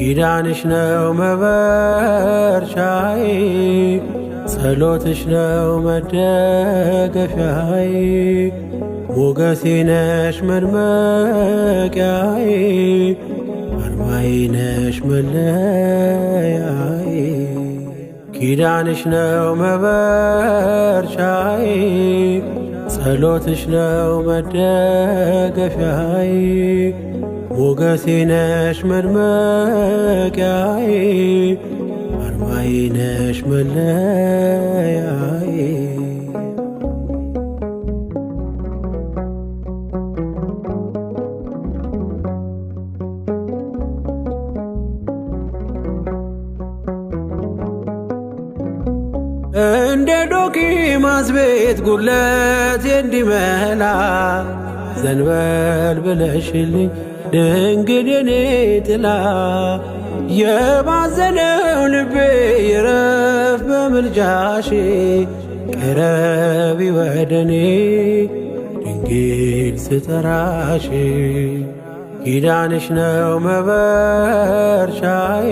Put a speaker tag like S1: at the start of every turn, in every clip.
S1: ኪዳንሽ ነው መበርቻዬ፣ ጸሎትሽ ነው መደገፊያዬ። ሞገሴ ነሽ መድመቂያዬ፣ አርማዬ ነሽ መለያዬ። ኪዳንሽ ነው መበርቻዬ፣ ጸሎትሽ ነው መደገፊያዬ። ሞገሴ ነሽ መድመቂያዬ፣ አርማዬ ነሽ መለያዬ። እንደ ዶኪማስ ቤት ጉድለቴ እንዲመላ ዘንበል ብለሽልኝ ድንግል የኔ ጥላ። የባዘነው ልቤ ይረፍ በምልጃሽ፣ ቅረቢ ወደኔ ድንግል ስጠራሽ። ኪዳንሽ ነው መበርቻዬ፣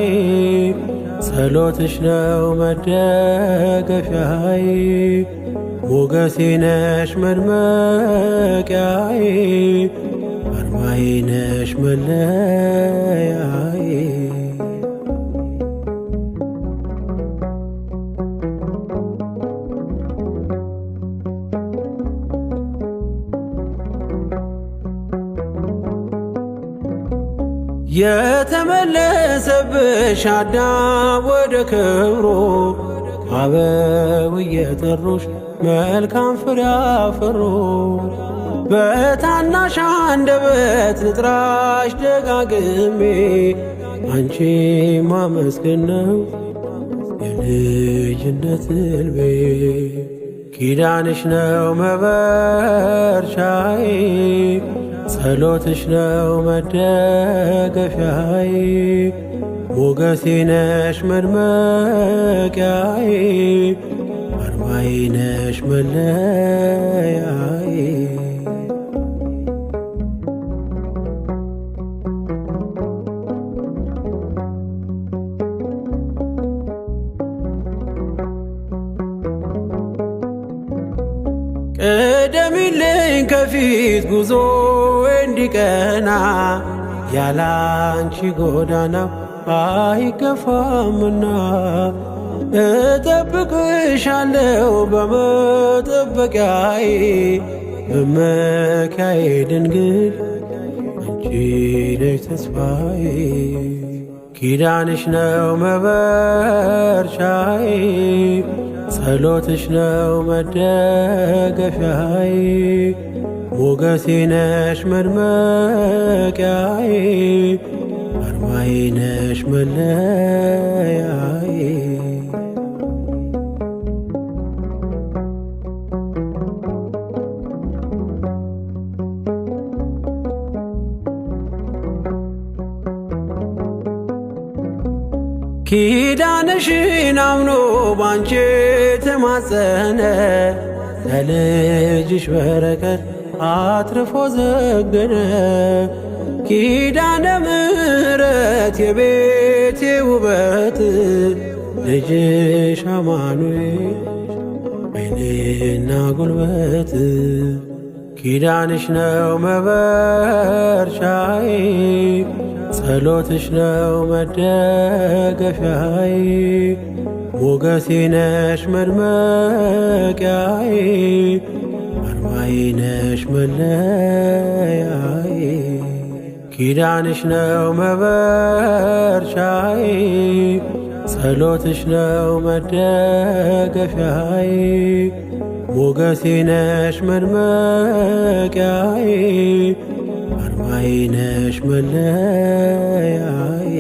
S1: ጸሎትሽ ነው መደገፊያዬ። ሞገሴ ነሽ መድመቂያዬ፣ አርማዬ ነሽ መለያዬ። የተመለሰብሽ አዳም ወደ ክብሩ፣ አበው እየጠሩሽ መልካም ፍሬ አፈሩ። በታናሽ አንደበት ልጥራሽ ደጋግሜ፣ አንቺ ማመስገን ነው የልጅነት ሕልሜ። ኪዳንሽ ነው መበርቻዬ፣ ጸሎትሽ ነው መደገፊያዬ። ሞገሴ ነሽ መድመቂያዬ፣ አርማዬ ነሽ መለያዬ። ቅደሚልኝ ከፊት ጉዞ እንዲቀና፣ ያላንቺ ጎዳናው አይገፋምና። እጠብቅሻለሁ በመጠበቂያዬ፣ መመኪያዬ ድንግል አንቺ ነሽ ተስፋዬ። ኪዳንሽ ነው መበርቻዬ፣ ጸሎትሽ ነው መደገፊያዬ። ሞገሴ ነሽ መድመቂያዬ፣ አርማዬ ነሽ መለያዬ። ኪዳንሽን አምኖ ባንቺ ተማጸነ፣ ለልጅሽ በረከት አትርፎ ዘገነ። ኪዳነ ምሕረት የቤቴ ውበት፣ ልጅሽ አማኑኤል ኃይሌና ጉልበት። ኪዳንሽ ነው መበርቻዬ፣ ጸሎትሽ ነው መደገፊያዬ። ሞገሴ ነሽ መድመቂያዬ፣ አርማዬ ነሽ መለያዬ። ኪዳንሽ ነው መበርቻዬ፣ ጸሎትሽ ነው መደገፊያዬ። ሞገሴ ነሽ መድመቂያዬ፣ አርማዬ ነሽ መለያዬ።